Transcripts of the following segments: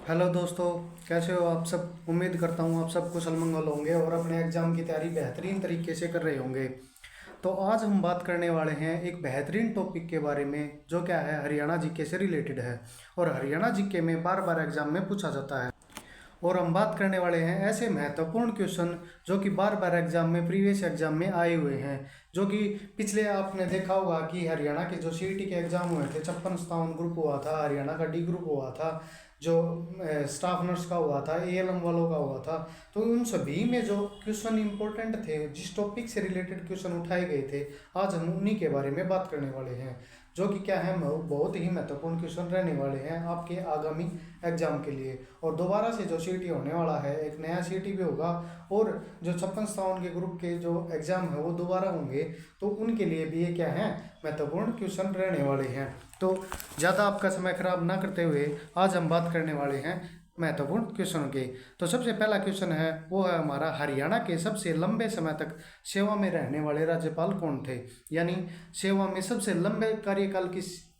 Hello दोस्तों, कैसे हो आप सब। उम्मीद करता हूँ आप सब कुशल मंगल होंगे और अपने एग्ज़ाम की तैयारी बेहतरीन तरीके से कर रहे होंगे। तो आज हम बात करने वाले हैं एक बेहतरीन टॉपिक के बारे में, जो क्या है हरियाणा जीके से रिलेटेड है और हरियाणा जीके में बार बार एग्जाम में पूछा जाता है। और हम बात करने वाले हैं ऐसे महत्वपूर्ण क्वेश्चन जो कि बार बार एग्जाम में, प्रीवियस एग्जाम में आए हुए हैं। जो कि पिछले आपने देखा होगा कि हरियाणा के जो सीईटी के एग्जाम हुए थे, 56-57 ग्रुप हुआ था, हरियाणा का डी ग्रुप हुआ था, जो स्टाफ नर्स का हुआ था, एएलएम वालों का हुआ था। तो उन सभी में जो क्वेश्चन इंपॉर्टेंट थे, जिस टॉपिक से रिलेटेड क्वेश्चन उठाए गए थे, आज हम उन्हीं के बारे में बात करने वाले हैं। जो कि क्या है, बहुत ही महत्वपूर्ण क्वेश्चन रहने वाले हैं आपके आगामी एग्जाम के लिए। और दोबारा से जो सीईटी होने वाला है, एक नया सीईटी भी होगा और जो 56-57 के ग्रुप के जो एग्जाम है वो दोबारा होंगे, तो उनके लिए भी ये क्या है, महत्वपूर्ण क्वेश्चन रहने वाले हैं। तो ज़्यादा आपका समय खराब ना करते हुए आज हम बात करने वाले हैं महत्वपूर्ण क्वेश्चन के। तो सबसे पहला क्वेश्चन है वो है हमारा, हरियाणा के सबसे लंबे समय तक सेवा में रहने वाले राज्यपाल कौन थे। यानी सेवा में सबसे लंबे कार्यकाल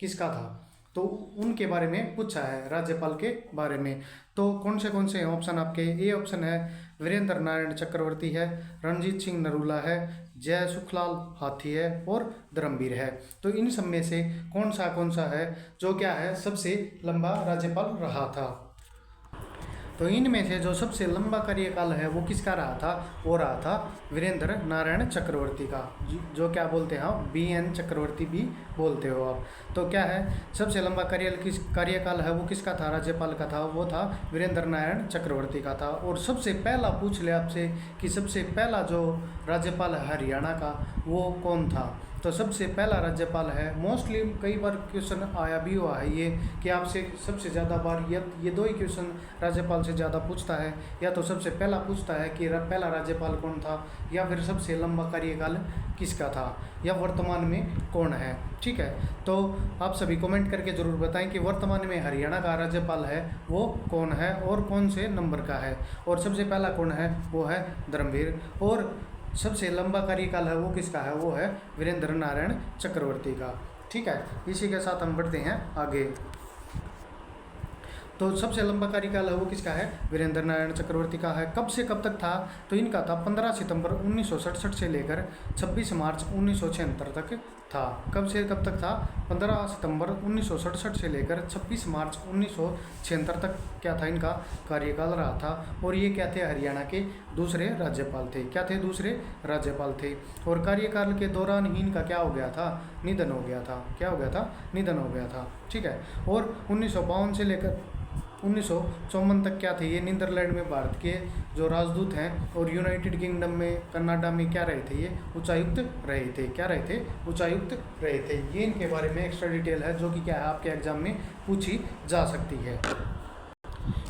किसका था, तो उनके बारे में पूछा है, राज्यपाल के बारे में। तो कौन से ऑप्शन आपके, ए ऑप्शन है वीरेंद्र नारायण चक्रवर्ती है, रणजीत सिंह नरूला है, जय सुखलाल हाथी है और धर्मवीर है। तो इन सब में से कौन सा है जो क्या है सबसे लंबा राज्यपाल रहा था। तो इनमें से जो सबसे लंबा कार्यकाल है वो किसका रहा था, वो रहा था वीरेंद्र नारायण चक्रवर्ती का, जो क्या बोलते हैं आप, BN चक्रवर्ती भी बोलते हो आप। तो क्या है, सबसे लंबा कार्यकाल है वो किसका था, राज्यपाल का था, वो था वीरेंद्र नारायण चक्रवर्ती का था। और सबसे पहला पूछ ले आपसे कि सबसे पहला जो राज्यपाल है हरियाणा का वो कौन था। तो सबसे पहला राज्यपाल है, मोस्टली कई बार क्वेश्चन आया भी हुआ है ये कि आपसे सबसे ज़्यादा बार ये दो ही क्वेश्चन राज्यपाल से ज़्यादा पूछता है, या तो सबसे पहला पूछता है कि पहला राज्यपाल कौन था, या फिर सबसे लंबा कार्यकाल किसका था, या वर्तमान में कौन है। ठीक है, तो आप सभी कमेंट करके ज़रूर बताएं कि वर्तमान में हरियाणा का राज्यपाल है वो कौन है और कौन से नंबर का है। और सबसे पहला कौन है, वो है धर्मवीर। और सबसे लंबा कार्यकाल है वो किसका है, वो है वीरेंद्र नारायण चक्रवर्ती का। ठीक है, इसी के साथ हम बढ़ते हैं आगे। तो सबसे लंबा कार्यकाल है वो किसका है, वीरेंद्र नारायण चक्रवर्ती का है। कब से कब तक था, तो इनका था 15 सितंबर 1967 से लेकर 26 मार्च 1976 तक था। कब से कब तक था, 15 सितंबर 1967 से लेकर 26 मार्च 1976 तक क्या था, इनका कार्यकाल रहा था। और ये क्या थे, हरियाणा के दूसरे राज्यपाल थे। क्या थे, दूसरे राज्यपाल थे। और कार्यकाल के दौरान ही इनका क्या हो गया था, निधन हो गया था। क्या हो गया था, निधन हो गया था। ठीक है, और 1952 से लेकर 1954 तक क्या थे, ये नीदरलैंड में भारत के जो राजदूत हैं, और यूनाइटेड किंगडम में, कनाडा में क्या रहे थे, ये उच्चायुक्त रहे थे। क्या रहे थे, उच्चायुक्त रहे थे। ये इनके बारे में एक्स्ट्रा डिटेल है जो कि क्या है आपके एग्जाम में पूछी जा सकती है।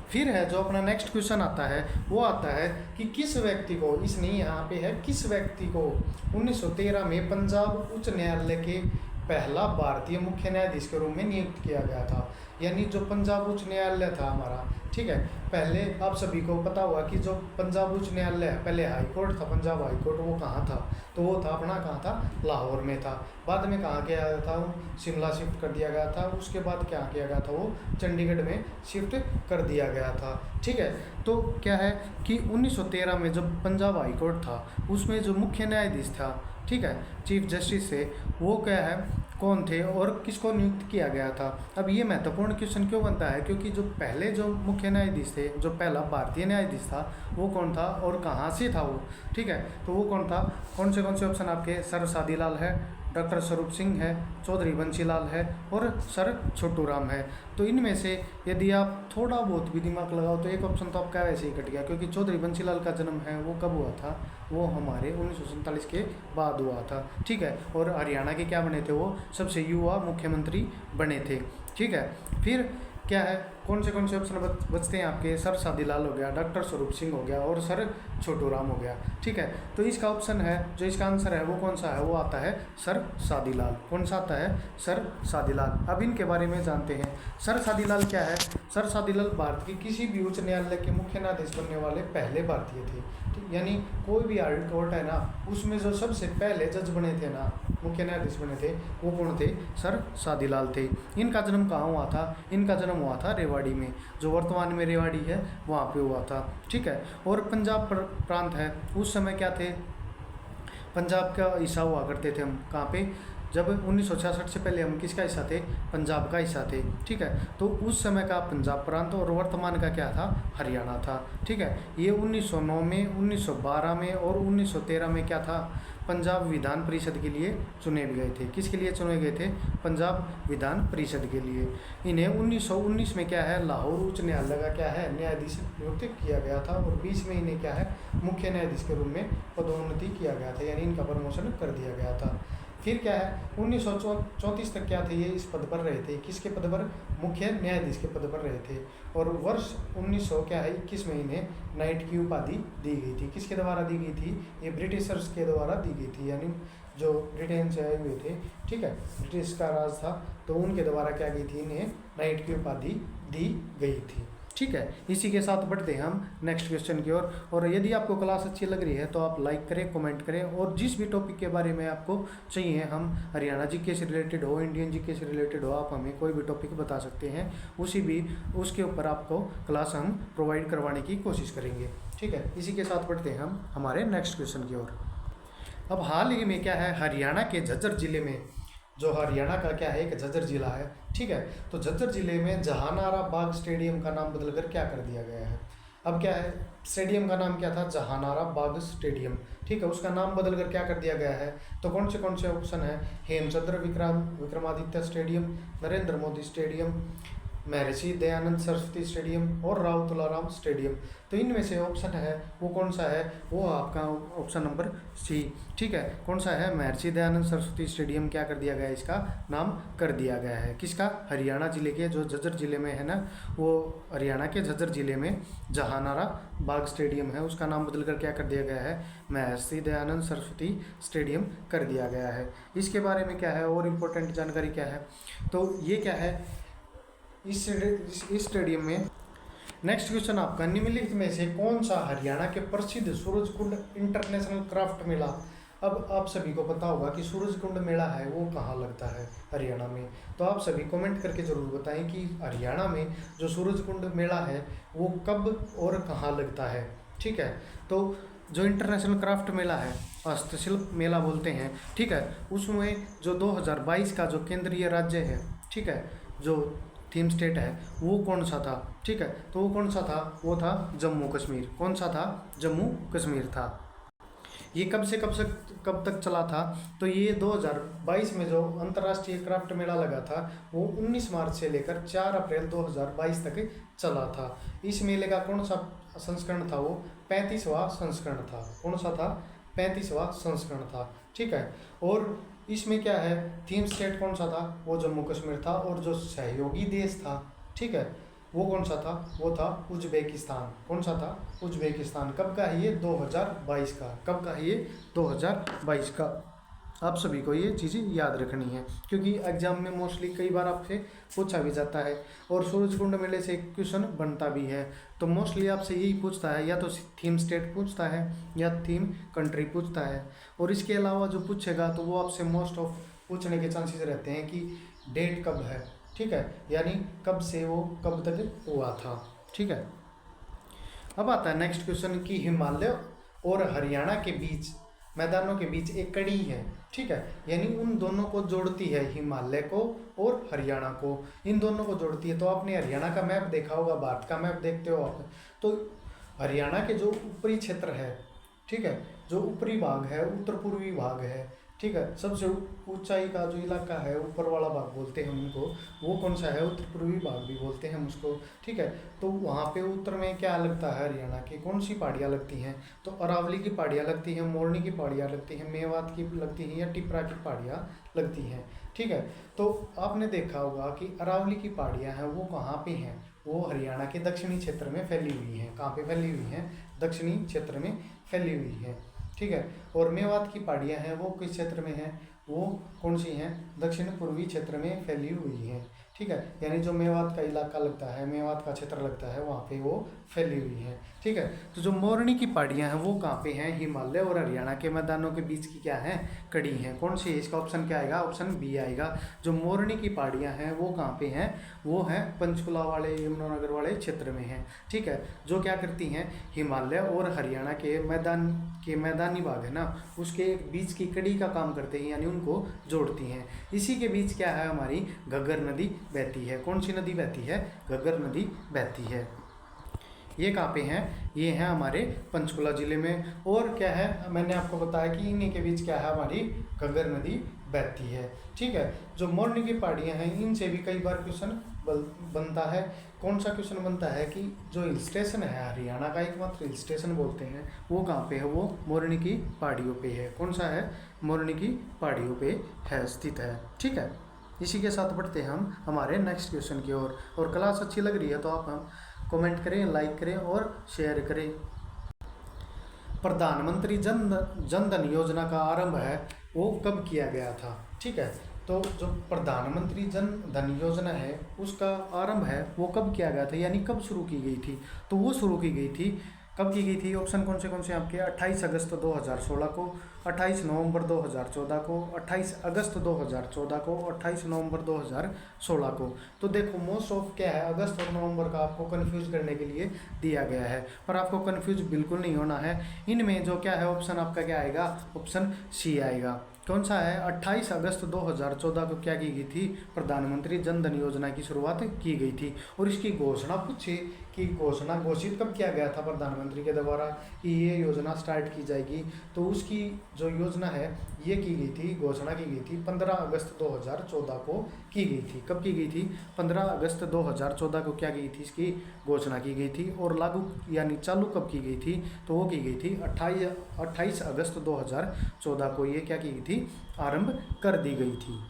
फिर है जो अपना नेक्स्ट क्वेश्चन आता है वो आता है कि किस व्यक्ति को, इसने यहाँ पे है, किस व्यक्ति को 1913 में पंजाब उच्च न्यायालय के पहला भारतीय मुख्य न्यायाधीश के रूप में नियुक्त किया गया था। यानी जो पंजाब उच्च न्यायालय था हमारा, ठीक है, पहले आप सभी को पता होगा कि जो पंजाब उच्च न्यायालय है, पहले हाई कोर्ट था, पंजाब हाई कोर्ट, वो कहाँ था, तो वो था अपना कहाँ था, लाहौर में था। बाद में कहाँ किया गया था, वो शिमला शिफ्ट कर दिया गया था। उसके बाद क्या किया गया था, वो चंडीगढ़ में शिफ्ट कर दिया गया था। ठीक है, तो क्या है कि 1913 में जब पंजाब हाई कोर्ट था, उसमें जो मुख्य न्यायाधीश था, ठीक है, चीफ जस्टिस से, वो क्या है, कौन थे और किसको नियुक्त किया गया था। अब ये महत्वपूर्ण क्वेश्चन क्यों बनता है, क्योंकि जो पहले जो मुख्य न्यायाधीश थे, जो पहला भारतीय न्यायाधीश था, वो कौन था और कहाँ से था वो। ठीक है, तो वो कौन था, कौन से ऑप्शन आपके, सर सादीलाल है, डॉक्टर स्वरूप सिंह है, चौधरी बंसीलाल है और सर छोटू राम है। तो इनमें से यदि आप थोड़ा बहुत भी दिमाग लगाओ तो एक ऑप्शन तो आपका वैसे ही कट गया, क्योंकि चौधरी बंसीलाल का जन्म है वो कब हुआ था, वो हमारे 1947 के बाद हुआ था। ठीक है, और हरियाणा के क्या बने थे, वो सबसे युवा मुख्यमंत्री बने थे। ठीक है, फिर क्या है, कौन से ऑप्शन बचते हैं आपके, सर सादीलाल हो गया, डॉक्टर स्वरूप सिंह हो गया और सर छोटू राम हो गया। ठीक है, तो इसका ऑप्शन है, जो इसका आंसर है वो कौन सा है, वो आता है सर सादीलाल। कौन सा आता है, सर सादीलाल। अब इनके बारे में जानते हैं। सर सादीलाल क्या है, सर सादीलाल भारत के किसी भी उच्च न्यायालय के मुख्य न्यायाधीश बनने वाले पहले भारतीय थे। यानी कोई भी हाई कोर्ट है ना, उसमें जो सबसे पहले जज बने थे ना, मुख्य न्यायाधीश बने थे, वो कौन थे, सर सादीलाल थे। इनका जन्म कहाँ हुआ था, इनका जन्म हुआ था रेवाड़ी में, जो वर्तमान में रेवाड़ी है वहाँ पे हुआ था। ठीक है। और पंजाब प्रांत है, उस समय क्या थे, पंजाब का हिस्सा हुआ करते थे हम, कहाँ पे, जब 1966 से पहले हम किसका हिस्सा थे, पंजाब का हिस्सा थे। ठीक है। तो उस समय का पंजाब प्रांत और वर्तमान का क्या था, हरियाणा था। ठीक है। ये 1909 में, 1912 में और 1913 में क्या था, पंजाब विधान परिषद के लिए चुने गए थे। किसके लिए चुने गए थे, पंजाब विधान परिषद के लिए। इन्हें 1919 में क्या है, लाहौर उच्च न्यायालय का क्या है, न्यायाधीश नियुक्त किया गया था, और 20 में इन्हें क्या है, मुख्य न्यायाधीश के रूप में पदोन्नति किया गया था, यानी इनका प्रमोशन कर दिया गया था। फिर क्या है, 1934 तक क्या थे, ये इस पद पर रहे थे, किसके पद पर, मुख्य न्यायाधीश के पद पर रहे थे। और वर्ष 1900 क्या है, 21 में इन्हें नाइट की उपाधि दी गई थी। किसके द्वारा दी गई थी, ये ब्रिटिशर्स के द्वारा दी गई थी, यानी जो ब्रिटेन से आए हुए थे, ठीक है, ब्रिटिश का राज था, तो उनके द्वारा क्या गई थी, इन्हें नाइट की उपाधि दी गई थी। ठीक है। इसी के साथ बढ़ते हैं हम नेक्स्ट क्वेश्चन की ओर। और यदि आपको क्लास अच्छी लग रही है तो आप लाइक करें, कमेंट करें, और जिस भी टॉपिक के बारे में आपको चाहिए, हम हरियाणा जीके से रिलेटेड हो, इंडियन जीके से रिलेटेड हो, आप हमें कोई भी टॉपिक बता सकते हैं, उसके ऊपर आपको क्लास हम प्रोवाइड करवाने की कोशिश करेंगे। ठीक है। इसी के साथ बढ़ते हैं हम हमारे नेक्स्ट क्वेश्चन की ओर। अब हाल ही में क्या है, हरियाणा के झज्जर जिले में, जो हरियाणा का क्या है, एक झज्जर जिला है। ठीक है। तो झज्जर जिले में जहानारा बाग स्टेडियम का नाम बदलकर क्या कर दिया गया है। अब क्या है, स्टेडियम का नाम क्या था, जहानारा बाग स्टेडियम। ठीक है। उसका नाम बदलकर क्या कर दिया गया है, तो कौन से ऑप्शन है, Hemchandra Vikramaditya stadium, Narendra Modi stadium, Maharshi Dayanand Saraswati stadium और राव तुलाराम स्टेडियम। तो इनमें से ऑप्शन है वो कौन सा है, वो आपका ऑप्शन नंबर सी। ठीक है। कौन सा है, महर्षि दयानंद सरस्वती स्टेडियम क्या कर दिया गया है, इसका नाम कर दिया गया है। किसका, हरियाणा जिले के, जो झज्जर जिले में है ना, वो हरियाणा के झज्जर जिले में जहानारा बाग स्टेडियम है, उसका नाम बदलकर क्या कर दिया गया है, महर्षि दयानंद सरस्वती स्टेडियम कर दिया गया है। इसके बारे में क्या है और इम्पोर्टेंट जानकारी क्या है, तो ये क्या है, इस स्टेडियम में, नेक्स्ट क्वेश्चन आपका, निम्नलिखित में से कौन सा हरियाणा के प्रसिद्ध सूरजकुंड इंटरनेशनल क्राफ्ट मेला। अब आप सभी को पता होगा कि सूरजकुंड मेला है वो कहाँ लगता है, हरियाणा में। तो आप सभी कमेंट करके ज़रूर बताएं कि हरियाणा में जो सूरजकुंड मेला है वो कब और कहाँ लगता है। ठीक है। तो जो इंटरनेशनल क्राफ्ट मेला है, हस्तशिल्प मेला बोलते हैं, ठीक है, उसमें जो 2022 का जो केंद्रीय राज्य है, ठीक है, जो थीम स्टेट है वो कौन सा था। ठीक है। तो वो कौन सा था, वो था जम्मू कश्मीर। कौन सा था, जम्मू कश्मीर था। ये कब तक चला था, तो ये 2022 में जो अंतर्राष्ट्रीय क्राफ्ट मेला लगा था वो 19 मार्च से लेकर 4 अप्रैल 2022 तक चला था। इस मेले का कौन सा संस्करण था, वो 35वां संस्करण था। कौन सा था, 35वां संस्करण था। ठीक है। और इसमें क्या है, थीम स्टेट कौन सा था, वो जम्मू कश्मीर था, और जो सहयोगी देश था, ठीक है, वो कौन सा था, वो था उज्बेकिस्तान। कौन सा था, उज्बेकिस्तान। कब का है ये, 2022 का। कब का है ये, 2022 का। आप सभी को ये चीज़ें याद रखनी है, क्योंकि एग्जाम में मोस्टली कई बार आपसे पूछा भी जाता है, और सूरजकुंड मेले से क्वेश्चन बनता भी है। तो मोस्टली आपसे यही पूछता है, या तो थीम स्टेट पूछता है या थीम कंट्री पूछता है। और इसके अलावा जो पूछेगा तो वो आपसे मोस्ट ऑफ पूछने के चांसेस रहते हैं कि डेट कब है। ठीक है, यानी कब से वो कब तक हुआ था। ठीक है। अब आता है नेक्स्ट क्वेश्चन कि हिमालय और हरियाणा के बीच, मैदानों के बीच एक कड़ी है। ठीक है, यानी उन दोनों को जोड़ती है, हिमालय को और हरियाणा को, इन दोनों को जोड़ती है। तो आपने हरियाणा का मैप देखा होगा, भारत का मैप देखते हो आप, तो हरियाणा के जो ऊपरी क्षेत्र है, ठीक है, जो ऊपरी भाग है, उत्तर पूर्वी भाग है, ठीक है, सबसे ऊंचाई का जो इलाका है, ऊपर वाला भाग बोलते हैं उनको, वो कौन सा है, उत्तर पूर्वी भाग भी बोलते हैं हम उसको। ठीक है। तो वहाँ पे उत्तर में क्या लगता है, हरियाणा की कौन सी पहाड़ियाँ लगती हैं, तो अरावली की पहाड़ियाँ लगती हैं, मोरनी की पहाड़ियाँ लगती हैं, मेवात की लगती हैं, या टिपरा की पहाड़ियाँ लगती हैं। ठीक है। तो आपने देखा होगा कि अरावली की पहाड़ियाँ हैं वो कहाँ पे हैं, वो हरियाणा के दक्षिणी क्षेत्र में फैली हुई हैं। कहाँ पे फैली हुई हैं, दक्षिणी क्षेत्र में फैली हुई हैं। ठीक है। और मेवात की पहाड़ियाँ हैं वो किस क्षेत्र में हैं, वो कौन सी हैं, दक्षिण पूर्वी क्षेत्र में फैली हुई हैं। ठीक ठीक है, यानी जो मेवात का इलाका लगता है, मेवात का क्षेत्र लगता है, वहाँ पे वो फैली हुई है। ठीक है, तो जो मोरनी की पहाड़ियाँ हैं वो कहाँ पे हैं? हिमालय और हरियाणा के मैदानों के बीच की क्या है? कड़ी है। कौन सी है? इसका ऑप्शन क्या आएगा? ऑप्शन बी आएगा। जो मोरनी की पहाड़ियाँ हैं वो कहाँ पे हैं? वो हैं पंचकुला वाले, यमुनानगर वाले क्षेत्र में हैं। ठीक है, जो क्या करती हैं? हिमालय और हरियाणा के मैदानी भाग है ना, उसके बीच की कड़ी का काम करते हैं, यानी उनको जोड़ती हैं। इसी के बीच क्या है? हमारी घग्गर नदी बहती है। कौन सी नदी बहती है? घग्गर नदी बहती है। ये कहाँ पे हैं? ये हैं हमारे पंचकुला जिले में। और क्या है, मैंने आपको बताया कि इन्हीं के बीच क्या है? हमारी घग्गर नदी बहती है। ठीक है, जो मोरनी की पहाड़ियाँ हैं इनसे भी कई बार क्वेश्चन बनता है। कौन सा क्वेश्चन बनता है कि जो हिल स्टेशन है, हरियाणा का एकमात्र हिल स्टेशन बोलते हैं, वो कहाँ पे है? वो मोरनी की पहाड़ियों पे है। कौन सा है? मोरनी की पहाड़ियों पे है, स्थित है। ठीक है, इसी के साथ बढ़ते हैं हम हमारे नेक्स्ट क्वेश्चन की ओर। और क्लास अच्छी लग रही है तो आप हम कमेंट करें, लाइक करें और शेयर करें। प्रधानमंत्री जन धन योजना का आरंभ है वो कब किया गया था? ठीक है, तो जो प्रधानमंत्री जन धन योजना है उसका आरंभ है वो कब किया गया था, यानी कब शुरू की गई थी? तो वो शुरू की गई थी, कब की गई थी? ऑप्शन कौन से आपके? 28 अगस्त 2016 को, 28 नवंबर 2014 को, 28 अगस्त 2014 को, 28 नवंबर 2016 को। तो देखो मोस्ट ऑफ क्या है, अगस्त और नवंबर का आपको कंफ्यूज करने के लिए दिया गया है, पर आपको कंफ्यूज बिल्कुल नहीं होना है। इनमें जो क्या है ऑप्शन आपका क्या आएगा? ऑप्शन सी आएगा। कौन सा है? 28 अगस्त 2014 को क्या की गई थी? प्रधानमंत्री जन धन योजना की शुरुआत की गई थी। और इसकी घोषणा पूछे कि घोषणा घोषित कब किया गया था प्रधानमंत्री के द्वारा कि ये योजना स्टार्ट की जाएगी? तो उसकी जो योजना है ये की गई थी, घोषणा की गई थी 15 अगस्त 2014 को की गई थी। कब की गई थी? 15 अगस्त 2014 को क्या की गई थी? इसकी घोषणा की गई थी। और लागू यानी चालू कब की गई थी? तो वो की गई थी 28 अगस्त 2014 को ये क्या की गई थी? आरंभ कर दी गई थी।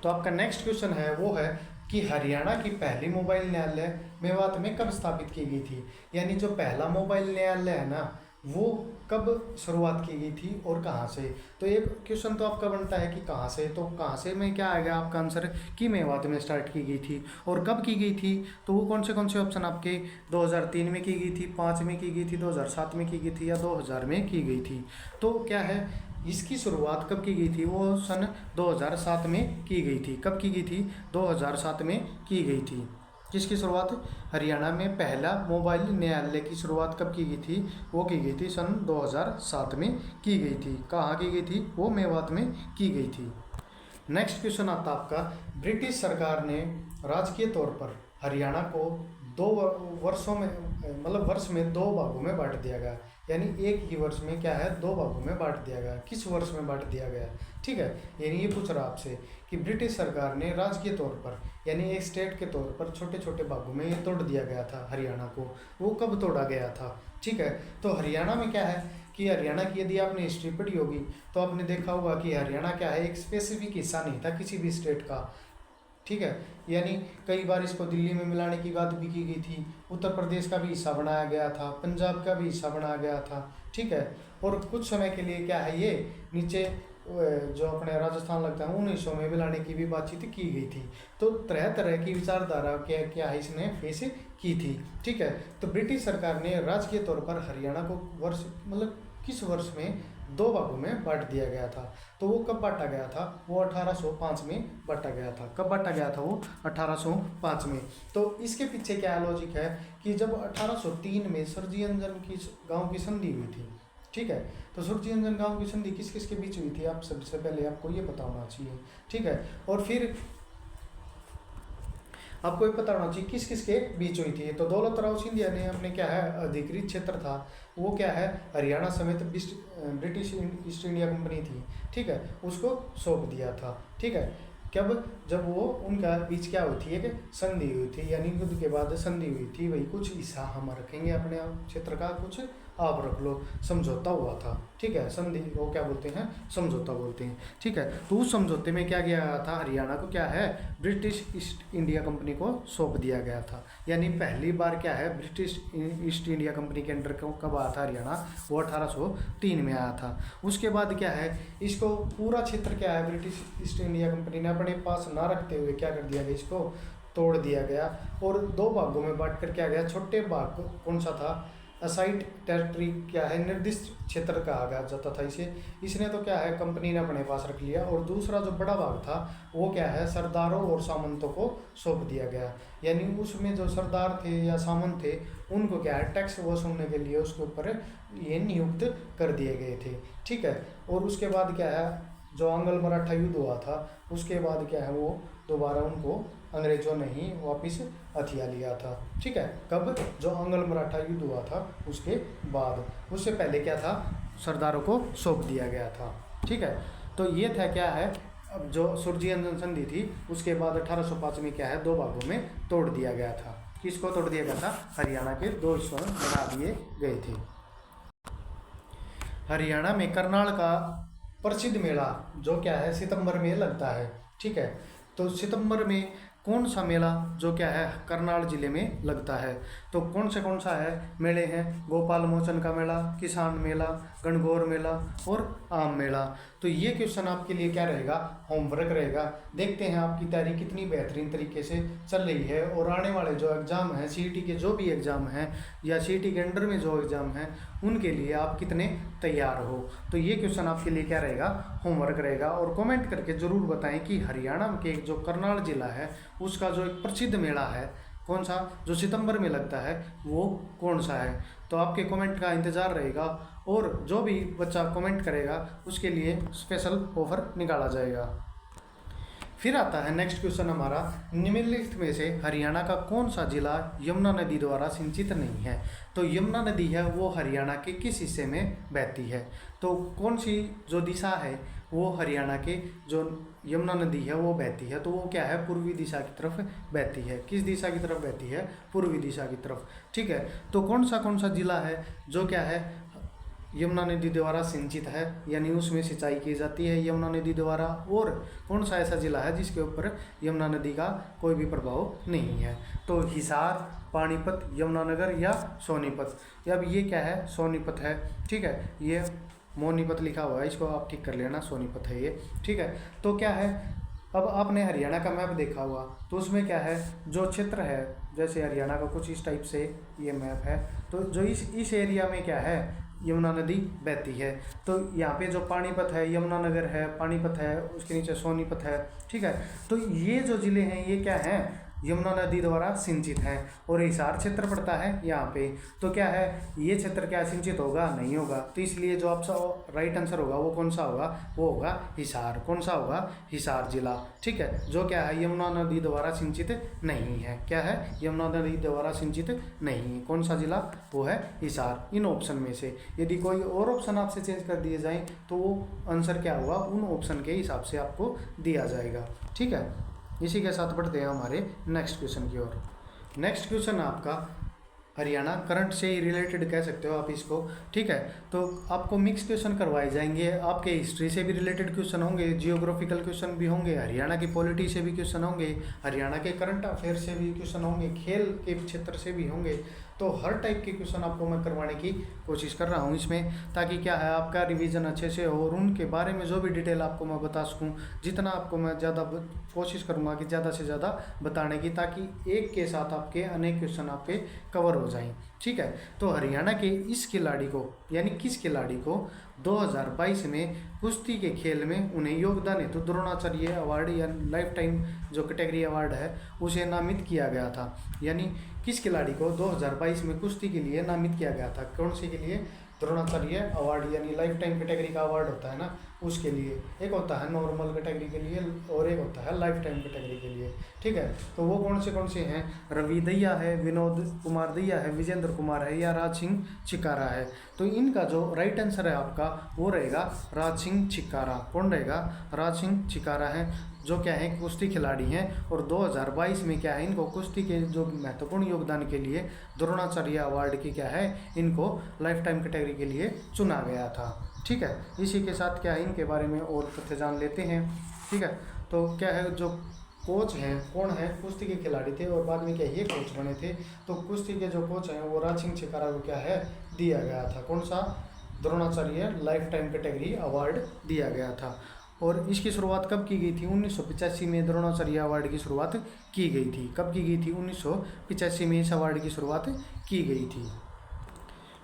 तो आपका नेक्स्ट क्वेश्चन है वो है कि हरियाणा की पहली मोबाइल न्यायालय मेवात में कब स्थापित की गई थी? यानी जो पहला मोबाइल न्यायालय है ना, वो कब शुरुआत की गई थी और कहाँ से? तो एक क्वेश्चन तो आपका बनता है कि कहाँ से, तो कहाँ से में क्या आएगा आपका आंसर कि मेवात में स्टार्ट की गई थी। और कब की गई थी? तो वो कौन से ऑप्शन आपके? 2003 में की गई थी, 5 में की गई थी, 2007 में की गई थी या 2000 में की गई थी? तो क्या है, इसकी शुरुआत कब की गई थी? वो सन 2007 में की गई थी। कब की गई थी? 2007 में की गई थी। किसकी शुरुआत? हरियाणा में पहला मोबाइल न्यायालय की शुरुआत कब की गई थी? वो की गई थी सन 2007 में की गई थी। कहाँ की गई थी? वो मेवात में की गई थी। नेक्स्ट क्वेश्चन आता आपका, ब्रिटिश सरकार ने राजकीय तौर पर हरियाणा को वर्ष में दो भागों में बांट दिया गया। यानी एक ही वर्ष में क्या है? दो भागों में बांट दिया गया। किस वर्ष में बांट दिया गया? ठीक है, यानी ये पूछ रहा आपसे कि ब्रिटिश सरकार ने राजकीय तौर पर यानी एक स्टेट के तौर पर छोटे छोटे भागों में ये तोड़ दिया गया था हरियाणा को। वो कब तोड़ा गया था? ठीक है, तो हरियाणा में क्या है कि हरियाणा की यदि आपने हिस्ट्री पढ़ी होगी तो आपने देखा होगा कि हरियाणा क्या है, एक स्पेसिफिक हिस्सा नहीं था किसी भी स्टेट का। ठीक है, यानी कई बार इसको दिल्ली में मिलाने की बात भी की गई थी, उत्तर प्रदेश का भी हिस्सा बनाया गया था, पंजाब का भी हिस्सा बनाया गया था। ठीक है, और कुछ समय के लिए क्या है, ये नीचे जो अपने राजस्थान लगता है उन हिस्सों में मिलाने की भी बातचीत की गई थी। तो तरह तरह की विचारधारा क्या है इसने फेस की थी। ठीक है, तो ब्रिटिश सरकार ने राजकीय तौर पर हरियाणा को किस वर्ष में दो भागों में बांट दिया गया था? तो वो कब बांटा गया था? वो 1805 में बांटा गया था। कब बांटा गया था? वो 1805 में। तो इसके पीछे क्या लॉजिक है कि जब 1803 में सुरजी अंजन की गांव की संधि हुई थी। ठीक है, तो सुरजी अंजन गांव की संधि किस किस के बीच हुई थी? आप सबसे पहले आपको ये पता होना चाहिए। ठीक है, और फिर आपको ये पता होना चाहिए किस किस के बीच हुई थी। तो दौलत राव सिंधिया ने अपने क्या है अधिकृत क्षेत्र था वो क्या है हरियाणा समेत ब्रिटिश ईस्ट इंडिया कंपनी थी। ठीक है, उसको सौंप दिया था। ठीक है, कब? जब वो उनका बीच क्या हुई थी, एक संधि हुई थी, यानी युद्ध के बाद संधि हुई थी। वही कुछ हिस्सा हम रखेंगे अपने क्षेत्र का, कुछ आप रख लो, समझौता हुआ था। ठीक है, संधि वो क्या बोलते हैं, समझौता बोलते हैं। ठीक है, तो उस समझौते में क्या किया गया था, हरियाणा को क्या है, ब्रिटिश ईस्ट इंडिया कंपनी को सौंप दिया गया था। यानी पहली बार क्या है, ब्रिटिश ईस्ट इंडिया कंपनी के अंडर कब आया था हरियाणा, वो 1803 में आया था। उसके बाद क्या है, इसको पूरा क्षेत्र क्या है, ब्रिटिश ईस्ट इंडिया कंपनी ने अपने पास ना रखते हुए क्या कर दिया गया, इसको तोड़ दिया गया और दो भागों में बांट कर क्या गया, छोटे भाग को कौन सा था, असाइड टेरिटरी क्या है, निर्दिष्ट क्षेत्र कहा गया जाता था इसे। इसने तो क्या है, कंपनी ने अपने पास रख लिया। और दूसरा जो बड़ा भाग था वो क्या है, सरदारों और सामंतों को सौंप दिया गया। यानी उसमें जो सरदार थे या सामंत थे उनको क्या है, टैक्स वसूलने के लिए उसके ऊपर ये नियुक्त कर दिए गए थे। ठीक है, और उसके बाद क्या है, जो आंग्ल मराठा युद्ध हुआ था उसके बाद क्या है, वो दोबारा उनको अंग्रेजों ने ही वापस हथिया लिया था। ठीक है, कब, जो आंग्ल मराठा युद्ध हुआ था उसके बाद, उससे पहले क्या था, सरदारों को सौंप दिया गया था। ठीक है, तो ये था क्या है, अब जो सुरजीयन संधि थी उसके बाद 1805 में क्या है, दो भागों में तोड़ दिया गया था। किसको तोड़ दिया गया था, हरियाणा के दो हिस्सों में बना दिए गए थे। हरियाणा में करनाल का प्रसिद्ध मेला जो क्या है, सितंबर में लगता है। ठीक है, तो सितंबर में कौन सा मेला जो क्या है, करनाल जिले में लगता है, तो कौन सा है मेले हैं, गोपाल मोचन का मेला, किसान मेला, गणगौर मेला और आम मेला। तो ये क्वेश्चन आपके लिए क्या रहेगा, होमवर्क रहेगा। देखते हैं आपकी तैयारी कितनी बेहतरीन तरीके से चल रही है और आने वाले जो एग्ज़ाम हैं, सीईटी के जो भी एग्ज़ाम हैं या सीईटी के अंडर में जो एग्ज़ाम हैं उनके लिए आप कितने तैयार हो। तो ये क्वेश्चन आपके लिए क्या रहेगा, होमवर्क रहेगा। और कमेंट करके ज़रूर बताएं कि हरियाणा के जो करनाल जिला है उसका जो एक प्रसिद्ध मेला है कौन सा, जो सितंबर में लगता है वो कौन सा है। तो आपके कमेंट का इंतज़ार रहेगा और जो भी बच्चा कमेंट करेगा उसके लिए स्पेशल ऑफर निकाला जाएगा। फिर आता है नेक्स्ट क्वेश्चन हमारा, निम्नलिखित में से हरियाणा का कौन सा जिला यमुना नदी द्वारा सिंचित नहीं है। तो यमुना नदी है वो हरियाणा के किस हिस्से में बहती है, तो कौन सी जो दिशा है वो हरियाणा के जो यमुना नदी है वो बहती है, तो वो क्या है, पूर्वी दिशा की तरफ बहती है। किस दिशा की तरफ बहती है, पूर्वी दिशा की तरफ। ठीक है, तो कौन सा जिला है जो क्या है यमुना नदी द्वारा सिंचित है, यानी उसमें सिंचाई की जाती है यमुना नदी द्वारा, और कौन सा ऐसा जिला है जिसके ऊपर यमुना नदी का कोई भी प्रभाव नहीं है। तो हिसार, पानीपत, यमुनानगर या सोनीपत। अब ये क्या है, सोनीपत है। ठीक है, ये मोनीपत लिखा हुआ है, इसको आप ठीक कर लेना, सोनीपत है ये। ठीक है, तो क्या है, अब आपने हरियाणा का मैप देखा हुआ तो उसमें क्या है, जो क्षेत्र है जैसे हरियाणा का कुछ इस टाइप से ये मैप है, तो जो इस एरिया में क्या है, यमुना नदी बहती है। तो यहाँ पे जो पानीपत है, यमुनानगर है, पानीपत है, उसके नीचे सोनीपत है। ठीक है, तो ये जो ज़िले हैं ये क्या हैं, यमुना नदी द्वारा सिंचित हैं। और हिसार क्षेत्र पड़ता है यहाँ पे, तो क्या है, ये क्षेत्र क्या सिंचित होगा, नहीं होगा। तो इसलिए जो आपका राइट आंसर होगा वो कौन सा होगा, वो होगा हिसार। कौन सा होगा, हिसार जिला। ठीक है, जो क्या है, यमुना नदी द्वारा सिंचित नहीं है। क्या है, यमुना नदी द्वारा सिंचित नहीं है। कौन सा जिला, वो है हिसार। इन ऑप्शन में से यदि कोई और ऑप्शन आपसे चेंज कर दिए जाएँ तो वो आंसर क्या होगा, उन ऑप्शन के हिसाब से आपको दिया जाएगा। ठीक है, इसी के साथ बढ़ते हैं हमारे नेक्स्ट क्वेश्चन की ओर। नेक्स्ट क्वेश्चन आपका हरियाणा करंट से ही रिलेटेड कह सकते हो आप इसको। ठीक है, तो आपको मिक्स क्वेश्चन करवाए जाएंगे, आपके हिस्ट्री से भी रिलेटेड क्वेश्चन होंगे, जियोग्राफिकल क्वेश्चन भी होंगे, हरियाणा की पॉलिटी से भी क्वेश्चन होंगे, हरियाणा के करंट अफेयर से भी क्वेश्चन होंगे, खेल के क्षेत्र से भी होंगे। तो हर टाइप के क्वेश्चन आपको मैं करवाने की कोशिश कर रहा हूँ इसमें, ताकि क्या है, आपका रिवीजन अच्छे से हो और उनके बारे में जो भी डिटेल आपको मैं बता सकूँ, जितना आपको मैं ज़्यादा कोशिश करूँगा कि ज़्यादा से ज़्यादा बताने की, ताकि एक के साथ आपके अनेक क्वेश्चन आपके कवर हो जाएं। ठीक है, तो हरियाणा के इस खिलाड़ी को, यानी किस खिलाड़ी को 2022 में कुश्ती के खेल में उन्हें योगदान हेतु द्रोणाचार्य अवार्ड या लाइफ टाइम जो कैटेगरी अवार्ड है उसे नामित किया गया था। यानी किस खिलाड़ी को 2022 में कुश्ती के लिए नामित किया गया था, कौन से के लिए, द्रोणाचार्य अवार्ड, यानी लाइफ टाइम कैटेगरी का अवार्ड होता है ना, उसके लिए, एक होता है नॉर्मल कैटेगरी के लिए और एक होता है लाइफ टाइम कैटेगरी के लिए। ठीक है, तो वो कौन से हैं? रवि दहिया है, विनोद कुमार दहिया है, विजेंद्र कुमार है या राज सिंह चिकारा है। तो इनका जो राइट आंसर है आपका वो रहेगा राज सिंह चिकारा। कौन रहेगा? राज सिंह चिकारा है, जो क्या है कुश्ती खिलाड़ी हैं और 2022 में क्या है इनको कुश्ती के जो महत्वपूर्ण योगदान के लिए द्रोणाचार्य अवार्ड की क्या है इनको लाइफ टाइम कैटेगरी के लिए चुना गया था। ठीक है, इसी के साथ क्या है इनके बारे में और तथ्य जान लेते हैं। ठीक है, तो क्या है जो कोच हैं कौन है? कुश्ती के खिलाड़ी थे और बाद में क्या ये कोच बने थे। तो कुश्ती के जो कोच हैं वो राज सिंह चिकारा को क्या है दिया गया था, कौन सा? Dronacharya life time category award दिया गया था। और इसकी शुरुआत कब की गई थी? 1985 में द्रोणाचार्य अवार्ड की शुरुआत की गई थी। कब की गई थी? 1985 में इस अवार्ड की शुरुआत की गई थी।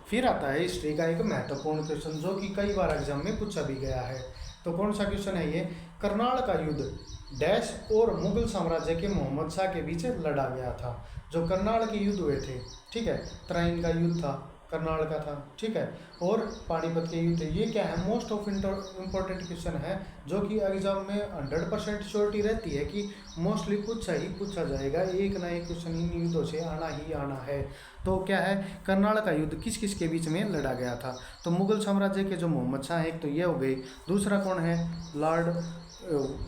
फिर आता है हिस्ट्री का एक महत्वपूर्ण क्वेश्चन जो कि कई बार एग्जाम में पूछा भी गया है। तो कौन सा क्वेश्चन है ये? करनाल का युद्ध डैश और मुगल साम्राज्य के मोहम्मद शाह के बीच लड़ा गया था। जो करनाल के युद्ध हुए थे, ठीक है, तराइन का युद्ध था, करनाल का था, ठीक है, और पानीपत के युद्ध। ये क्या है? मोस्ट ऑफ इम्पोर्टेंट क्वेश्चन है जो कि एग्जाम में 100% श्योरिटी रहती है कि मोस्टली पूछा जाएगा। एक ना एक क्वेश्चन इन युद्धों से आना ही आना है। तो क्या है? करनाल का युद्ध किस किस के बीच में लड़ा गया था? तो मुगल साम्राज्य के जो मोहम्मद शाह एक तो ये हो गई, दूसरा कौन है? लॉर्ड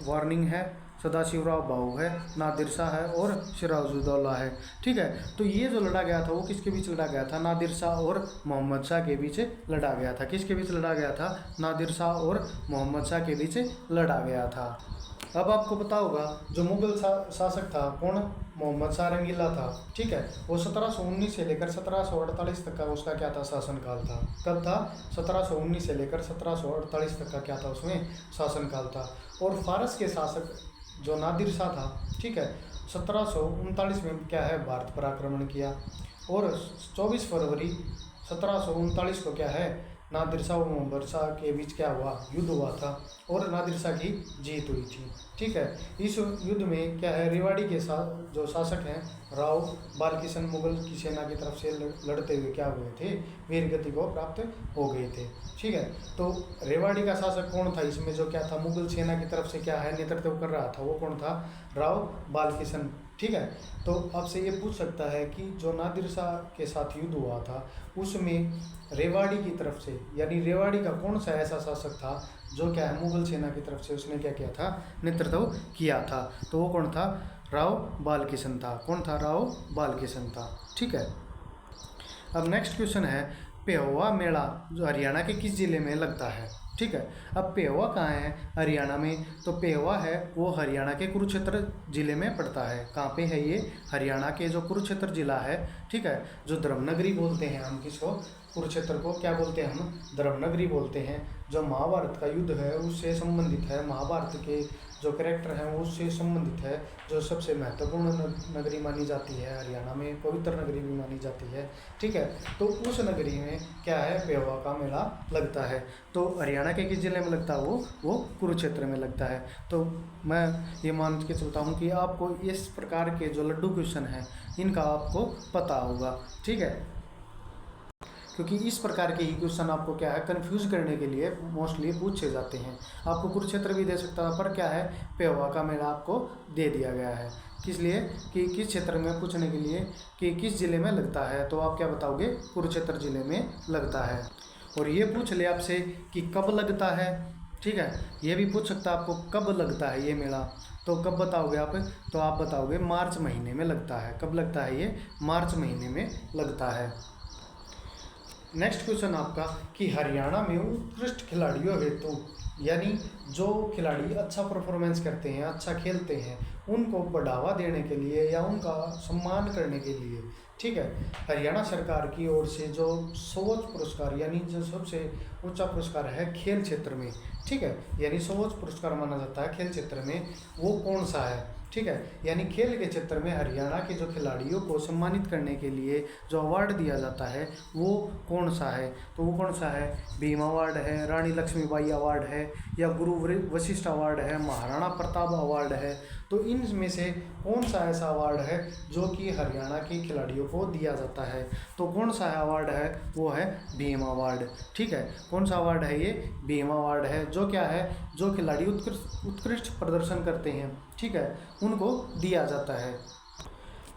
वार्निंग है, सदाशिवराव भाऊ है, नादिर शाह है और सिराजुद्दौला है। ठीक है, तो ये जो लड़ा गया था वो किसके बीच लड़ा गया था? नादिर शाह और मोहम्मद शाह के बीच लड़ा गया था। किसके बीच लड़ा गया था? नादिर शाह और मोहम्मद शाह के बीच लड़ा गया था। अब आपको पता होगा जो मुगल शासक था कौन? मोहम्मद शाह रंगीला था। ठीक है, वो 1719 से लेकर 1748 तक का उसका क्या था? शासनकाल था। कब था? 1719 से लेकर 1748 तक का क्या था? उसमें शासनकाल था। और फारस के शासक जो नादिर शाह था, ठीक है, 1739 में क्या है भारत पर आक्रमण किया और 24 फरवरी 1739 को क्या है नादिर शाह और मोहम्मद शाह के बीच क्या हुआ? युद्ध हुआ था और नादिर शाह की जीत हुई थी। ठीक है, इस युद्ध में क्या है रेवाड़ी के साथ जो शासक हैं राव बालकिशन मुगल की सेना की तरफ से लड़ते हुए क्या हुए थे? वीरगति को प्राप्त हो गए थे। ठीक है, तो रेवाड़ी का शासक कौन था इसमें जो क्या था मुगल सेना की तरफ से क्या है नेतृत्व कर रहा था? वो कौन था? राव बालकिशन। ठीक है, तो आपसे ये पूछ सकता है कि जो नादिर शाह के साथ युद्ध हुआ था उसमें रेवाड़ी की तरफ से यानी रेवाड़ी का कौन सा ऐसा शासक था जो क्या है मुगल सेना की तरफ से उसने क्या किया था? नेतृत्व किया था। तो वो कौन था? राव बालकिशन था। कौन था? राव बालकिशन था। ठीक है, अब नेक्स्ट क्वेश्चन है पेहोवा मेला जो हरियाणा के किस जिले में लगता है? ठीक है, अब पेहोवा कहाँ है हरियाणा में? तो पेहोवा है वो हरियाणा के कुरुक्षेत्र जिले में पड़ता है। कहाँ पे है ये? हरियाणा के जो कुरुक्षेत्र जिला है, ठीक है, जो धर्मनगरी बोलते हैं हम किसको? कुरुक्षेत्र को क्या बोलते हैं हम? धर्मनगरी बोलते हैं। जो महाभारत का युद्ध है उससे संबंधित है, महाभारत के जो कैरेक्टर हैं उससे संबंधित है, जो सबसे महत्वपूर्ण नगरी मानी जाती है हरियाणा में, पवित्र नगरी भी मानी जाती है। ठीक है, तो उस नगरी में क्या है पेहोवा का मेला लगता है। तो हरियाणा के किस जिले में लगता है? वो कुरुक्षेत्र में लगता है। तो मैं ये मान के चलता हूँ कि आपको इस प्रकार के जो लड्डू क्वेश्चन हैं इनका आपको पता होगा। ठीक है, क्योंकि इस प्रकार के ही क्वेश्चन आपको क्या है कंफ्यूज करने के लिए मोस्टली पूछे जाते हैं। आपको कुरुक्षेत्र भी दे सकता है पर क्या है पेहोवा का मेला आपको दे दिया गया है। किस लिए? कि किस क्षेत्र में पूछने के लिए कि किस जिले में लगता है, तो आप क्या बताओगे? कुरुक्षेत्र जिले में लगता है। और ये पूछ ले आपसे कि कब लगता है। ठीक है, ये भी पूछ सकता है आपको कब लगता है ये मेला, तो कब बताओगे आप? तो आप बताओगे मार्च महीने में लगता है। कब लगता है ये? मार्च महीने में लगता है। नेक्स्ट क्वेश्चन आपका कि हरियाणा में उत्कृष्ट खिलाड़ियों हेतु यानी जो खिलाड़ी अच्छा परफॉर्मेंस करते हैं, अच्छा खेलते हैं, उनको बढ़ावा देने के लिए या उनका सम्मान करने के लिए, ठीक है, हरियाणा सरकार की ओर से जो सर्वोच्च पुरस्कार यानी जो सबसे ऊंचा पुरस्कार है खेल क्षेत्र में, ठीक है, यानी सर्वोच्च पुरस्कार माना जाता है खेल क्षेत्र में, वो कौन सा है? ठीक है, यानी खेल के क्षेत्र में हरियाणा के जो खिलाड़ियों को सम्मानित करने के लिए जो अवार्ड दिया जाता है वो कौन सा है? तो वो कौन सा है? भीम अवार्ड है, रानी लक्ष्मीबाई अवार्ड है, या गुरु वशिष्ठ अवार्ड है, महाराणा प्रताप अवार्ड है, तो इनमें से कौन सा ऐसा अवार्ड है जो कि हरियाणा के खिलाड़ियों को दिया जाता है? तो कौन सा अवार्ड है? वो है भीम अवार्ड। ठीक है, कौन सा अवार्ड है? ये भीम अवार्ड है, जो क्या है, जो खिलाड़ी उत्कृष्ट प्रदर्शन करते हैं, ठीक है, उनको दिया जाता है।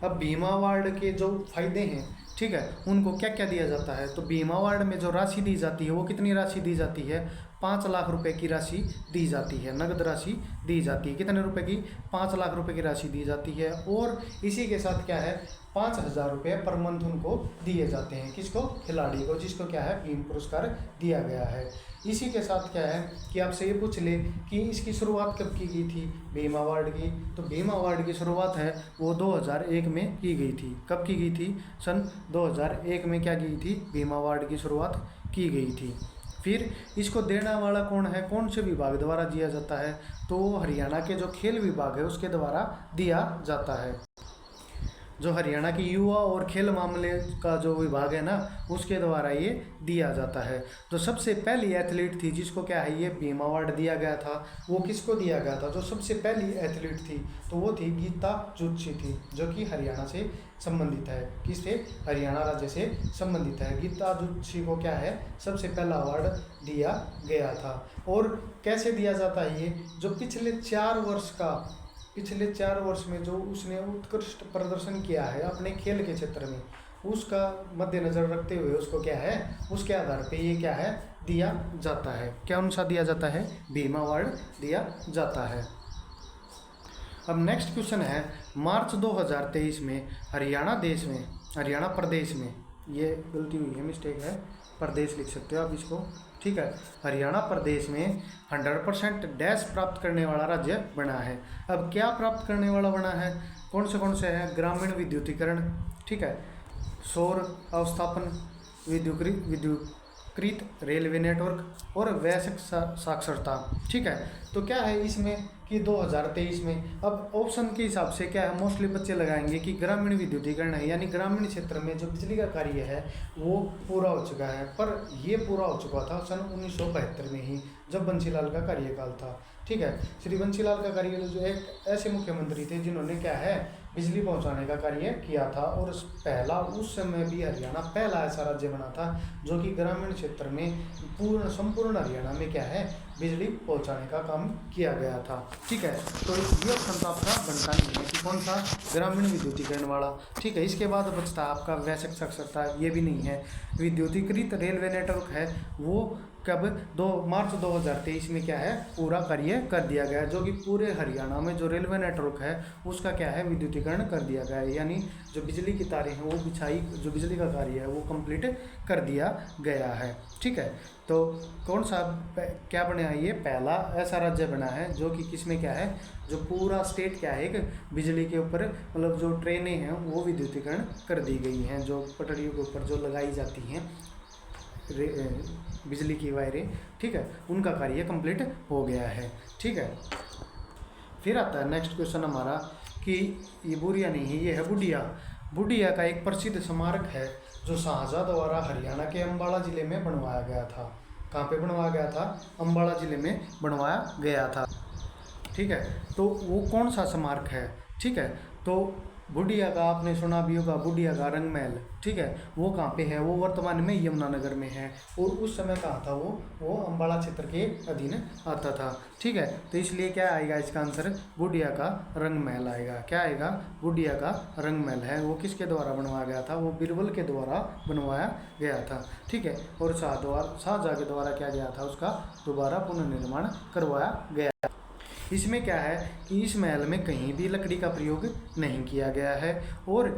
अब भीम अवार्ड के जो फायदे हैं, ठीक है, उनको क्या क्या दिया जाता है? तो भीम अवार्ड में जो राशि दी जाती है वो कितनी राशि दी जाती है? 5 लाख रुपए की राशि दी जाती है, नगद राशि दी जाती है। कितने रुपए की? 5 लाख रुपए की राशि दी जाती है। और इसी के साथ क्या है, 5,000 रुपये पर मंथ उनको दिए जाते हैं। किसको? खिलाड़ी को, जिसको क्या है, भीम पुरस्कार दिया गया है। इसी के साथ क्या है कि आपसे ये पूछ ले कि इसकी शुरुआत कब की गई थी भीम अवार्ड की? तो भीम अवार्ड की शुरुआत है वो 2001 में की गई थी। कब की गई थी? सन 2001 में क्या की थी? भीम अवार्ड की शुरुआत की गई थी। फिर इसको देने वाला कौन है? कौन से विभाग द्वारा दिया जाता है? तो हरियाणा के जो खेल विभाग है उसके द्वारा दिया जाता है। जो हरियाणा की युवा और खेल मामले का जो विभाग है ना, उसके द्वारा ये दिया जाता है। तो सबसे पहली एथलीट थी जिसको क्या है, ये भीम अवार्ड दिया गया था, वो किसको दिया गया था? जो सबसे पहली एथलीट थी तो वो थी गीता जुत्सी थी, जो कि हरियाणा से संबंधित है। किससे? हरियाणा राज्य से संबंधित है। गीता जुत्सी को क्या है, सबसे पहला अवार्ड दिया गया था। और कैसे दिया जाता है ये? जो पिछले 4 वर्ष में जो उसने उत्कृष्ट प्रदर्शन किया है अपने खेल के क्षेत्र में, उसका मद्देनजर रखते हुए उसको क्या है, उसके आधार पे ये क्या है, दिया जाता है। क्या अनुसार दिया जाता है? भीम अवार्ड दिया जाता है। अब नेक्स्ट क्वेश्चन है, मार्च 2023 में हरियाणा प्रदेश में, ये गलती हुई है, मिस्टेक है, प्रदेश लिख सकते हो आप इसको, ठीक है, हरियाणा प्रदेश में 100% डैश प्राप्त करने वाला राज्य बना है। अब क्या प्राप्त करने वाला बना है? कौन से हैं? ग्रामीण विद्युतीकरण, ठीक है, सौर अवस्थापन, विद्युतीकृत रेलवे नेटवर्क और वैश्विक साक्षरता। ठीक है, तो क्या है इसमें कि 2023 में, अब ऑप्शन के हिसाब से क्या है, मोस्टली बच्चे लगाएंगे कि ग्रामीण विद्युतीकरण है, यानी ग्रामीण क्षेत्र में जो बिजली का कार्य है वो पूरा हो चुका है। पर ये पूरा हो चुका था सन 1972 में ही, जब बंसीलाल का कार्यकाल था। ठीक है, श्री बंसीलाल का कार्यकाल जो एक ऐसे मुख्यमंत्री थे जिन्होंने क्या है, बिजली पहुंचाने का कार्य किया था। और उस समय भी हरियाणा पहला ऐसा राज्य बना था जो कि ग्रामीण क्षेत्र में संपूर्ण हरियाणा में क्या है, बिजली पहुंचाने का काम किया गया था। ठीक है, तो ये ऑप्शन तो आपका बनता नहीं है कि कौन सा, ग्रामीण विद्युतीकरण वाला। ठीक है, इसके बाद बचता आपका वैश्विक साक्षरता, ये भी नहीं है। विद्युतीकृत रेलवे नेटवर्क है वो कब, मार्च 2023 में क्या है, पूरा कार्य कर दिया गया है, जो कि पूरे हरियाणा में जो रेलवे नेटवर्क है उसका क्या है, विद्युतीकरण कर दिया गया है। यानी जो बिजली की तारें हैं वो बिछाई, जो बिजली का कार्य है वो कंप्लीट कर दिया गया है। ठीक है, तो कौन सा क्या बना है, ये पहला ऐसा राज्य बना है जो कि किसमें क्या है, जो पूरा स्टेट क्या है, एक बिजली के ऊपर, मतलब जो ट्रेनें हैं वो विद्युतीकरण कर दी गई हैं, जो पटरियों के ऊपर जो लगाई जाती हैं बिजली की वायरें, ठीक है, उनका कार्य कंप्लीट हो गया है। ठीक है, फिर आता है नेक्स्ट क्वेश्चन हमारा कि ये बुढ़िया नहीं है, ये है बुढ़िया। बुढ़िया का एक प्रसिद्ध स्मारक है जो शाहजहाँ द्वारा हरियाणा के अम्बाला जिले में बनवाया गया था। कहाँ पे बनवाया गया था? अम्बाला जिले में बनवाया गया था। ठीक है, तो वो कौन सा स्मारक है? ठीक है, तो बुढ़िया का आपने सुना भी होगा, बुढ़िया का रंग महल, ठीक है, वो कहाँ पे है? वो वर्तमान में यमुनानगर में है। और उस समय कहाँ था वो अम्बाला क्षेत्र के अधीन आता था। ठीक है, तो इसलिए क्या आएगा इसका आंसर, बुढ़िया का रंग महल आएगा। क्या आएगा? बुढ़िया का रंग महल है। वो किसके द्वारा बनवाया गया था? वो बीरबल के द्वारा बनवाया गया था। ठीक है, और शाहजहाँ के द्वारा क्या गया था, उसका दोबारा पुनर्निर्माण करवाया गया। इसमें क्या है कि इस महल में कहीं भी लकड़ी का प्रयोग नहीं किया गया है। और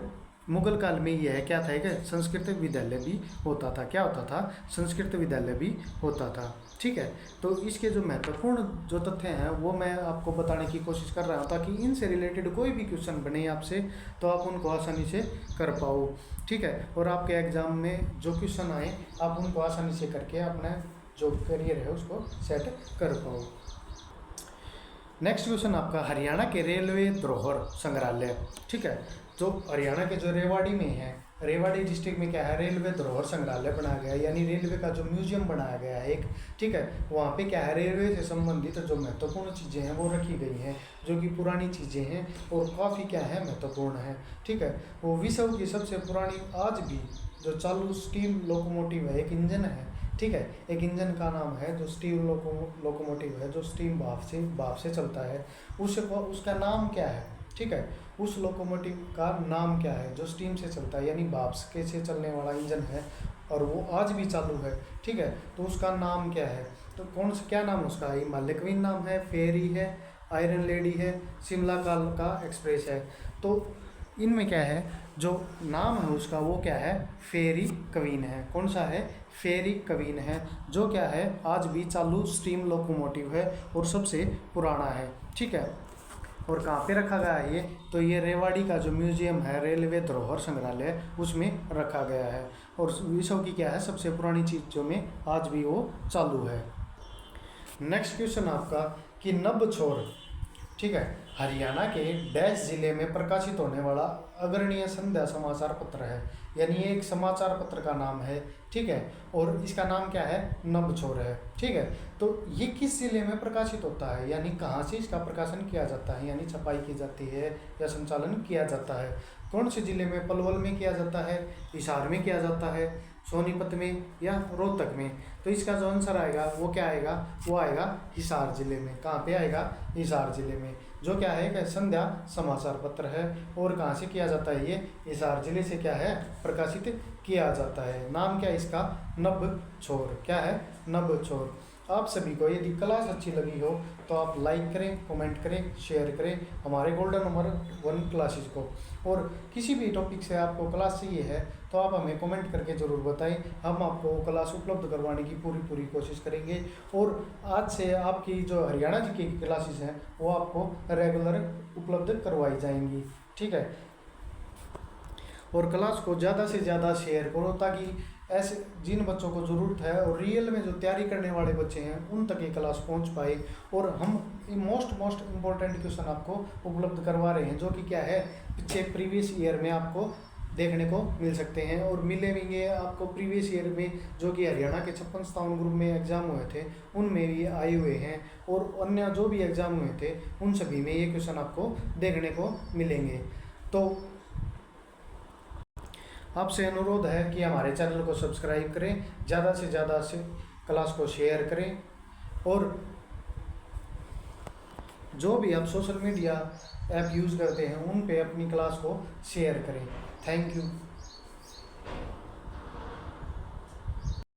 मुगल काल में यह क्या था, कि संस्कृत विद्यालय भी होता था। क्या होता था? संस्कृत विद्यालय भी होता था। ठीक है, तो इसके जो महत्वपूर्ण जो तथ्य हैं वो मैं आपको बताने की कोशिश कर रहा हूँ, ताकि इनसे रिलेटेड कोई भी क्वेश्चन बने आपसे तो आप उनको आसानी से कर पाओ। ठीक है, और आपके एग्जाम में जो क्वेश्चन आए आप उनको आसानी से करके अपना जो करियर है उसको सेट कर पाओ। नेक्स्ट क्वेश्चन आपका, हरियाणा के रेलवे धरोहर संग्रहालय, ठीक है, जो हरियाणा के जो रेवाड़ी में है, रेवाड़ी डिस्ट्रिक्ट में क्या है, रेलवे धरोहर संग्रहालय बनाया गया है, यानी रेलवे का जो म्यूजियम बनाया गया है एक, ठीक है। वहाँ पे क्या है, रेलवे से संबंधित जो महत्वपूर्ण चीज़ें हैं वो रखी गई हैं, जो कि पुरानी चीज़ें हैं और काफ़ी क्या है, महत्वपूर्ण है, ठीक है। वो विश्व की सबसे पुरानी आज भी जो चालू स्टीम लोकोमोटिव है, एक इंजन है, ठीक है। एक इंजन का नाम है जो स्टीम लोकोमोटिव है, जो स्टीम भाप से चलता है, उसका नाम क्या है, ठीक है। उस लोकोमोटिव का नाम क्या है जो स्टीम से चलता है, यानी भाप से चलने वाला इंजन है और वो आज भी चालू है, ठीक है। तो उसका नाम क्या है, तो कौन सा क्या नाम उसका, हिमालय क्वीन नाम है, फेरी है, आयरन लेडी है, शिमला काल का एक्सप्रेस है। तो इनमें क्या है, जो नाम है उसका वो क्या है, फेरी क्वीन है। कौन सा है, फेरी क्वीन है, जो क्या है आज भी चालू स्टीम लोकोमोटिव है और सबसे पुराना है, ठीक है। और कहाँ पे रखा गया है ये, तो ये रेवाड़ी का जो म्यूजियम है, रेलवे धरोहर संग्रहालय, उसमें रखा गया है और विश्व की क्या है, सबसे पुरानी चीज़ों में आज भी वो चालू है। नेक्स्ट क्वेश्चन आपका कि नबछोर, ठीक है, हरियाणा के डैश जिले में प्रकाशित होने वाला अग्रणीय संध्या समाचार पत्र है, यानी ये एक समाचार पत्र का नाम है, ठीक है। और इसका नाम क्या है, नबछोर है, ठीक है। तो ये किस जिले में प्रकाशित होता है, यानी कहाँ से इसका प्रकाशन किया जाता है, यानी छपाई की जाती है या संचालन किया जाता है, कौन से जिले में, पलवल में किया जाता है, हिसार में किया जाता है, सोनीपत में या रोहतक में। तो इसका जो आंसर आएगा वो क्या आएगा, वो आएगा हिसार जिले में। कहाँ पे आएगा, हिसार जिले में, जो क्या है कि संध्या समाचार पत्र है और कहाँ से किया जाता है, ये हिसार जिले से क्या है, प्रकाशित किया जाता है। नाम क्या है इसका, नबछोर, क्या है, नबछोर। आप सभी को यदि क्लास अच्छी लगी हो तो आप लाइक करें, कमेंट करें, शेयर करें हमारे गोल्डन नंबर 1 क्लासेस को। और किसी भी टॉपिक से आपको क्लास चाहिए है तो आप हमें कमेंट करके ज़रूर बताएं, हम आपको वो क्लास उपलब्ध करवाने की पूरी कोशिश करेंगे। और आज से आपकी जो हरियाणा जी की क्लासेस हैं वो आपको रेगुलर उपलब्ध करवाई जाएंगी, ठीक है। और क्लास को ज़्यादा से ज़्यादा शेयर करो ताकि ऐसे जिन बच्चों को ज़रूरत है और रियल में जो तैयारी करने वाले बच्चे हैं उन तक ये क्लास पहुंच पाए। और हम मोस्ट इम्पोर्टेंट क्वेश्चन आपको उपलब्ध करवा रहे हैं, जो कि क्या है, पीछे प्रीवियस ईयर में आपको देखने को मिल सकते हैं और मिलेंगे आपको प्रीवियस ईयर में, जो कि हरियाणा के 56-57 ग्रुप में एग्जाम हुए थे उनमें भी आए हुए हैं और अन्य जो भी एग्जाम हुए थे उन सभी में ये क्वेश्चन आपको देखने को मिलेंगे। तो आपसे अनुरोध है कि हमारे चैनल को सब्सक्राइब करें, ज़्यादा से ज़्यादा से क्लास को शेयर करें और जो भी आप सोशल मीडिया ऐप यूज़ करते हैं उन पे अपनी क्लास को शेयर करें। Thank you.